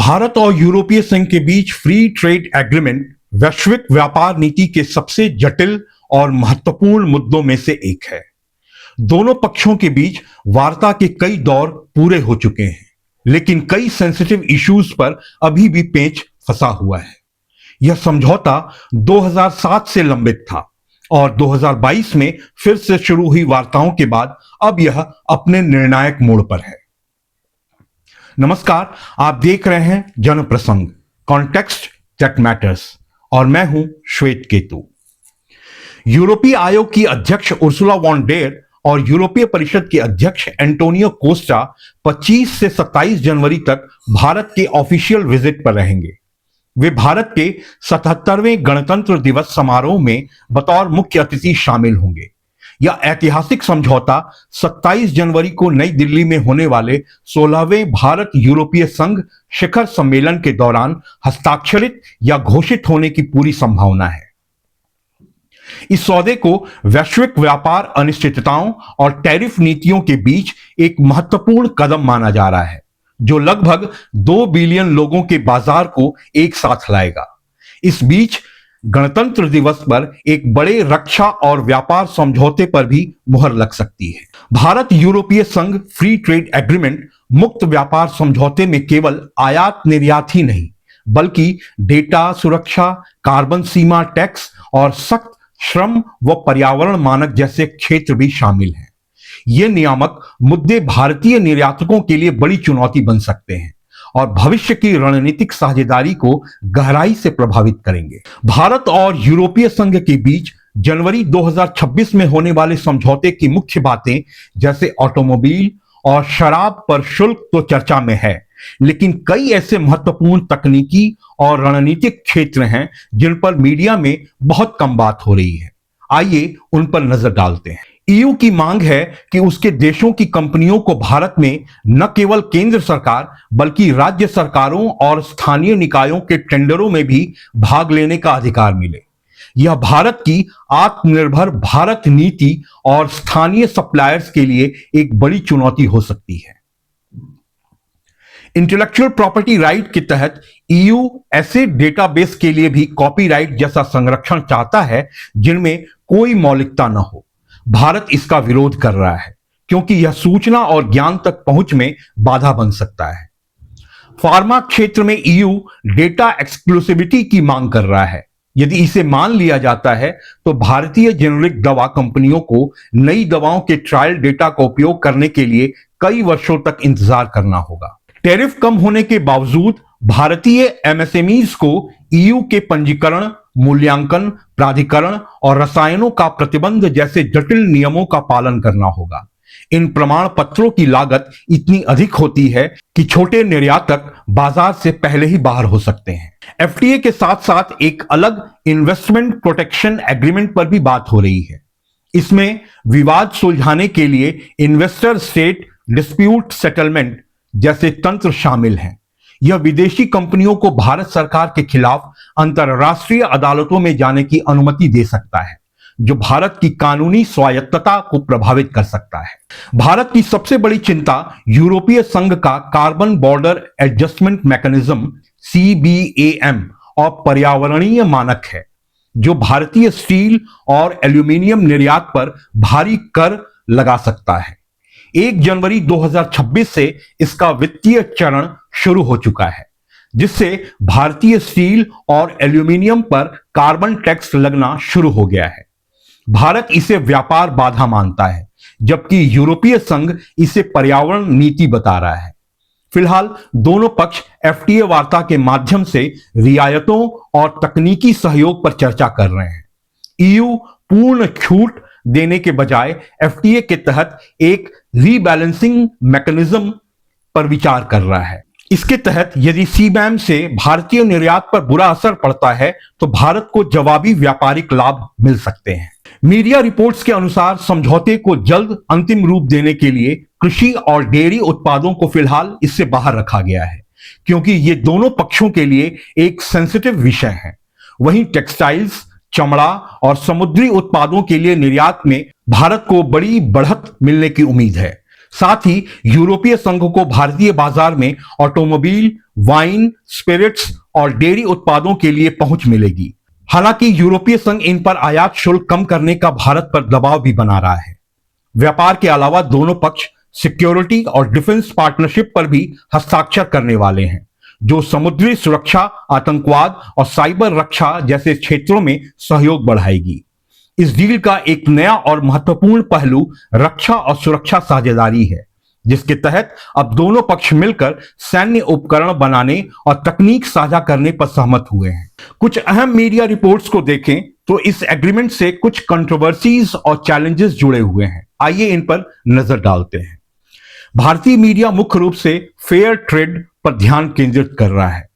भारत और यूरोपीय संघ के बीच फ्री ट्रेड एग्रीमेंट वैश्विक व्यापार नीति के सबसे जटिल और महत्वपूर्ण मुद्दों में से एक है। दोनों पक्षों के बीच वार्ता के कई दौर पूरे हो चुके हैं, लेकिन कई सेंसिटिव इश्यूज पर अभी भी पेंच फंसा हुआ है। यह समझौता 2007 से लंबित था और 2022 में फिर से शुरू हुई वार्ताओं के बाद अब यह अपने निर्णायक मोड़ पर है। नमस्कार, आप देख रहे हैं जनप्रसंग कॉन्टेक्स्ट दैट मैटर्स और मैं हूं श्वेत केतु। यूरोपीय आयोग की अध्यक्ष उर्सुला वॉन डेर और यूरोपीय परिषद के अध्यक्ष एंटोनियो कोस्टा 25 से 27 जनवरी तक भारत के ऑफिशियल विजिट पर रहेंगे। वे भारत के 77वें गणतंत्र दिवस समारोह में बतौर मुख्य अतिथि शामिल होंगे। यह ऐतिहासिक समझौता 27 जनवरी को नई दिल्ली में होने वाले 16वें भारत यूरोपीय संघ शिखर सम्मेलन के दौरान हस्ताक्षरित या घोषित होने की पूरी संभावना है। इस सौदे को वैश्विक व्यापार अनिश्चितताओं और टैरिफ नीतियों के बीच एक महत्वपूर्ण कदम माना जा रहा है, जो लगभग 2 बिलियन लोगों के बाजार को एक साथ लाएगा। इस बीच गणतंत्र दिवस पर एक बड़े रक्षा और व्यापार समझौते पर भी मुहर लग सकती है। भारत यूरोपीय संघ फ्री ट्रेड एग्रीमेंट मुक्त व्यापार समझौते में केवल आयात निर्यात ही नहीं, बल्कि डेटा सुरक्षा, कार्बन सीमा टैक्स और सख्त श्रम व पर्यावरण मानक जैसे क्षेत्र भी शामिल हैं। ये नियामक मुद्दे भारतीय निर्यातकों के लिए बड़ी चुनौती बन सकते हैं और भविष्य की रणनीतिक साझेदारी को गहराई से प्रभावित करेंगे। भारत और यूरोपीय संघ के बीच जनवरी 2026 में होने वाले समझौते की मुख्य बातें जैसे ऑटोमोबाइल और शराब पर शुल्क तो चर्चा में है, लेकिन कई ऐसे महत्वपूर्ण तकनीकी और रणनीतिक क्षेत्र हैं जिन पर मीडिया में बहुत कम बात हो रही है। आइए उन पर नजर डालते हैं। ईयू की मांग है कि उसके देशों की कंपनियों को भारत में न केवल केंद्र सरकार बल्कि राज्य सरकारों और स्थानीय निकायों के टेंडरों में भी भाग लेने का अधिकार मिले। यह भारत की आत्मनिर्भर भारत नीति और स्थानीय सप्लायर्स के लिए एक बड़ी चुनौती हो सकती है। इंटेलेक्चुअल प्रॉपर्टी राइट के तहत ईयू ऐसे डेटाबेस के लिए भी कॉपीराइट जैसा संरक्षण चाहता है जिनमें कोई मौलिकता न हो। भारत इसका विरोध कर रहा है क्योंकि यह सूचना और ज्ञान तक पहुंच में बाधा बन सकता है। फार्मा क्षेत्र में ईयू डेटा एक्सक्लूसिविटी की मांग कर रहा है। यदि इसे मान लिया जाता है तो भारतीय जेनेरिक दवा कंपनियों को नई दवाओं के ट्रायल डेटा का उपयोग करने के लिए कई वर्षों तक इंतजार करना होगा। टैरिफ कम होने के बावजूद भारतीय एमएसएमईज को ईयू के पंजीकरण, मूल्यांकन, प्राधिकरण और रसायनों का प्रतिबंध जैसे जटिल नियमों का पालन करना होगा। इन प्रमाण पत्रों की लागत इतनी अधिक होती है कि छोटे निर्यातक बाजार से पहले ही बाहर हो सकते हैं। एफटीए के साथ साथ एक अलग इन्वेस्टमेंट प्रोटेक्शन एग्रीमेंट पर भी बात हो रही है। इसमें विवाद सुलझाने के लिए इन्वेस्टर स्टेट डिस्प्यूट सेटलमेंट जैसे तंत्र शामिल हैं। यह विदेशी कंपनियों को भारत सरकार के खिलाफ अंतरराष्ट्रीय अदालतों में जाने की अनुमति दे सकता है, जो भारत की कानूनी स्वायत्तता को प्रभावित कर सकता है। भारत की सबसे बड़ी चिंता यूरोपीय संघ का carbon border adjustment mechanism CBAM और पर्यावरणीय मानक है, जो भारतीय स्टील और एल्यूमिनियम निर्यात पर भारी कर लगा सकता है। 1 जनवरी 2026 से इसका वित्तीय चरण शुरू हो चुका है, जिससे भारतीय स्टील और एल्यूमिनियम पर कार्बन टैक्स लगना शुरू हो गया है। भारत इसे व्यापार बाधा मानता है, जबकि यूरोपीय संघ इसे पर्यावरण नीति बता रहा है। फिलहाल दोनों पक्ष एफटीए वार्ता के माध्यम से रियायतों और तकनीकी सहयोग पर चर्चा कर रहे हैं। ईयू पूर्ण छूट देने के बजाय एफटीए के तहत एक रीबैलेंसिंग मैकेनिज्म पर विचार कर रहा है। इसके तहत यदि CBAM से भारतीय निर्यात पर बुरा असर पड़ता है तो भारत को जवाबी व्यापारिक लाभ मिल सकते हैं। मीडिया रिपोर्ट्स के अनुसार समझौते को जल्द अंतिम रूप देने के लिए कृषि और डेयरी उत्पादों को फिलहाल इससे बाहर रखा गया है, क्योंकि ये दोनों पक्षों के लिए एक सेंसिटिव विषय है। वहीं टेक्सटाइल्स, चमड़ा और समुद्री उत्पादों के लिए निर्यात में भारत को बड़ी बढ़त मिलने की उम्मीद है। साथ ही यूरोपीय संघ को भारतीय बाजार में ऑटोमोबाइल, वाइन, स्पिरिट्स और डेयरी उत्पादों के लिए पहुंच मिलेगी। हालांकि यूरोपीय संघ इन पर आयात शुल्क कम करने का भारत पर दबाव भी बना रहा है। व्यापार के अलावा दोनों पक्ष सिक्योरिटी और डिफेंस पार्टनरशिप पर भी हस्ताक्षर करने वाले हैं, जो समुद्री सुरक्षा, आतंकवाद और साइबर रक्षा जैसे क्षेत्रों में सहयोग बढ़ाएगी। इस डील का एक नया और महत्वपूर्ण पहलू रक्षा और सुरक्षा साझेदारी है, जिसके तहत अब दोनों पक्ष मिलकर सैन्य उपकरण बनाने और तकनीक साझा करने पर सहमत हुए हैं। कुछ अहम मीडिया रिपोर्ट्स को देखें तो इस एग्रीमेंट से कुछ कंट्रोवर्सीज और चैलेंजेस जुड़े हुए हैं। आइए इन पर नजर डालते हैं। भारतीय मीडिया मुख्य रूप से फेयर ट्रेड पर ध्यान केंद्रित कर रहा है।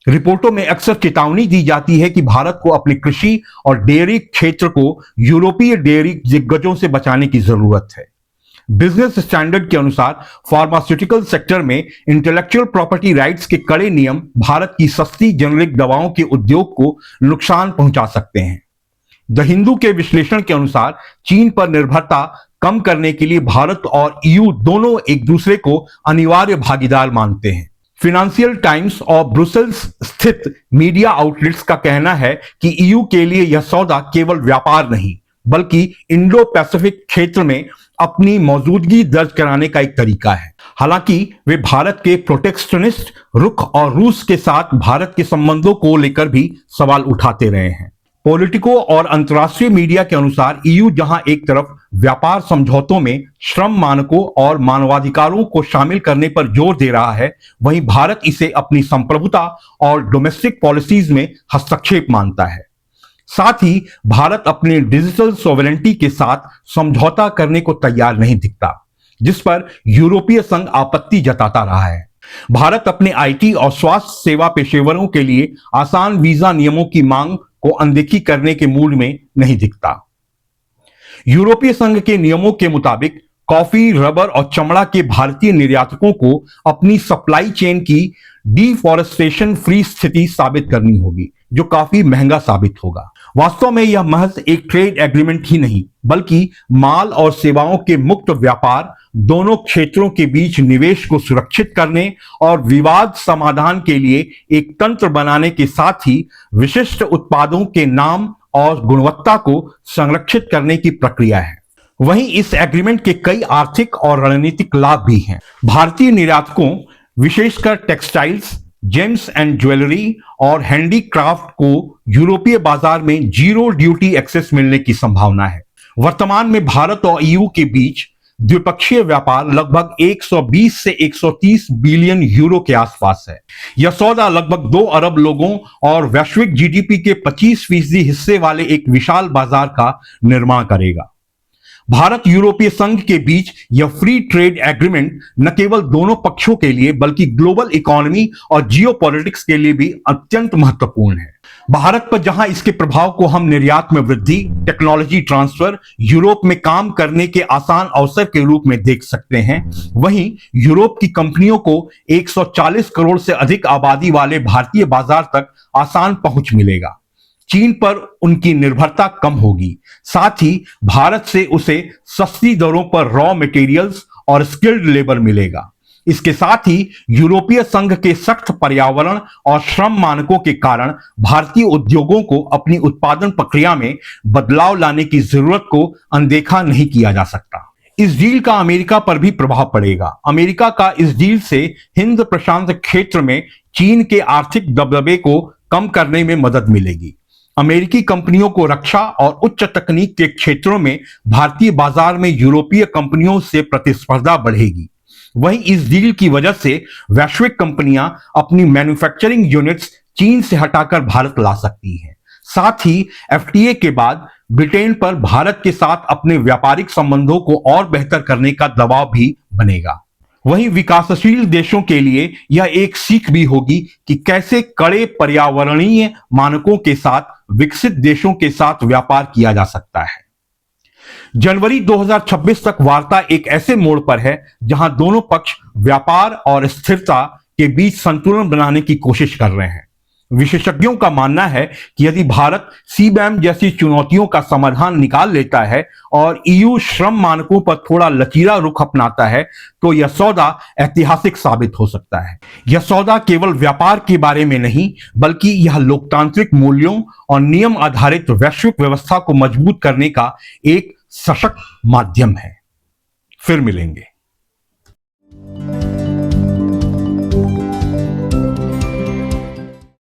रिपोर्टों में अक्सर चेतावनी दी जाती है कि भारत को अपनी कृषि और डेयरी क्षेत्र को यूरोपीय डेयरी दिग्गजों से बचाने की जरूरत है। बिजनेस स्टैंडर्ड के अनुसार फार्मास्यूटिकल सेक्टर में इंटेलेक्चुअल प्रॉपर्टी राइट्स के कड़े नियम भारत की सस्ती जेनेरिक दवाओं के उद्योग को नुकसान पहुंचा सकते हैं। द हिंदू के विश्लेषण के अनुसार चीन पर निर्भरता कम करने के लिए भारत और ईयू दोनों एक दूसरे को अनिवार्य भागीदार मानते हैं। फिनेंशियल टाइम्स और ब्रुसेल्स स्थित मीडिया आउटलेट्स का कहना है कि ईयू के लिए यह सौदा केवल व्यापार नहीं, बल्कि इंडो पैसिफिक क्षेत्र में अपनी मौजूदगी दर्ज कराने का एक तरीका है। हालांकि वे भारत के प्रोटेक्शनिस्ट रुख और रूस के साथ भारत के संबंधों को लेकर भी सवाल उठाते रहे हैं। पॉलिटिको और अंतर्राष्ट्रीय मीडिया के अनुसार ईयू जहां एक तरफ व्यापार समझौतों में श्रम मानकों और मानवाधिकारों को शामिल करने पर जोर दे रहा है, वहीं भारत इसे अपनी संप्रभुता और डोमेस्टिक पॉलिसीज में हस्तक्षेप मानता है। साथ ही भारत अपनी डिजिटल सॉवरेंटी के साथ समझौता करने को तैयार नहीं दिखता, जिस पर यूरोपीय संघ आपत्ति जताता रहा है। भारत अपने आईटी और स्वास्थ्य सेवा पेशेवरों के लिए आसान वीजा नियमों की मांग को अनदेखी करने के मूड में नहीं दिखता। यूरोपीय संघ के नियमों के मुताबिक कॉफी, रबर और चमड़ा के भारतीय निर्यातकों को अपनी सप्लाई चेन की डिफॉरेस्टेशन फ्री स्थिति साबित करनी होगी, जो काफी महंगा साबित होगा। वास्तव में यह महज एक ट्रेड एग्रीमेंट ही नहीं, बल्कि माल और सेवाओं के मुक्त व्यापार, दोनों क्षेत्रों के बीच निवेश को सुरक्षित करने और विवाद समाधान के लिए एक तंत्र बनाने के साथ ही विशिष्ट उत्पादों के नाम और गुणवत्ता को संरक्षित करने की प्रक्रिया है। वहीं इस एग्रीमेंट के कई आर्थिक और रणनीतिक लाभ भी हैं। भारतीय निर्यातकों, विशेषकर टेक्सटाइल्स, जेम्स एंड ज्वेलरी और हैंडीक्राफ्ट को यूरोपीय बाजार में जीरो ड्यूटी एक्सेस मिलने की संभावना है। वर्तमान में भारत और ईयू के बीच द्विपक्षीय व्यापार लगभग 120 से 130 बिलियन यूरो के आसपास है। यह सौदा लगभग 2 अरब लोगों और वैश्विक जीडीपी के 25% हिस्से वाले एक विशाल बाजार का निर्माण करेगा। भारत यूरोपीय संघ के बीच यह फ्री ट्रेड एग्रीमेंट न केवल दोनों पक्षों के लिए बल्कि ग्लोबल इकोनॉमी और जियोपॉलिटिक्स के लिए भी अत्यंत महत्वपूर्ण है। भारत पर जहां इसके प्रभाव को हम निर्यात में वृद्धि, टेक्नोलॉजी ट्रांसफर, यूरोप में काम करने के आसान अवसर के रूप में देख सकते हैं, वहीं यूरोप की कंपनियों को 140 करोड़ से अधिक आबादी वाले भारतीय बाजार तक आसान पहुंच मिलेगा। चीन पर उनकी निर्भरता कम होगी, साथ ही भारत से उसे सस्ती दरों पर रॉ मटेरियल्स और स्किल्ड लेबर मिलेगा। इसके साथ ही यूरोपीय संघ के सख्त पर्यावरण और श्रम मानकों के कारण भारतीय उद्योगों को अपनी उत्पादन प्रक्रिया में बदलाव लाने की जरूरत को अनदेखा नहीं किया जा सकता। इस डील का अमेरिका पर भी प्रभाव पड़ेगा। अमेरिका का इस डील से हिंद प्रशांत क्षेत्र में चीन के आर्थिक दबदबे को कम करने में मदद मिलेगी। अमेरिकी कंपनियों को रक्षा और उच्च तकनीक के क्षेत्रों में भारतीय बाजार में यूरोपीय कंपनियों से प्रतिस्पर्धा बढ़ेगी। वहीं इस डील की वजह से वैश्विक कंपनियां अपनी मैन्युफैक्चरिंग यूनिट्स चीन से हटाकर भारत ला सकती हैं। साथ ही एफटीए के बाद ब्रिटेन पर भारत के साथ अपने व्यापारिक संबंधों को और बेहतर करने का दबाव भी बनेगा। वहीं विकासशील देशों के लिए यह एक सीख भी होगी कि कैसे कड़े पर्यावरणीय मानकों के साथ विकसित देशों के साथ व्यापार किया जा सकता है। जनवरी 2026 तक वार्ता एक ऐसे मोड़ पर है जहां दोनों पक्ष व्यापार और स्थिरता के बीच संतुलन बनाने की कोशिश कर रहे हैं। विशेषज्ञों का मानना है कि यदि भारत सीबैम जैसी चुनौतियों का समाधान निकाल लेता है और ईयू श्रम मानकों पर थोड़ा लचीला रुख अपनाता है तो यह सौदा ऐतिहासिक साबित हो सकता है। यह सौदा केवल व्यापार के बारे में नहीं, बल्कि यह लोकतांत्रिक मूल्यों और नियम आधारित वैश्विक व्यवस्था को मजबूत करने का एक सशक्त माध्यम है। फिर मिलेंगे।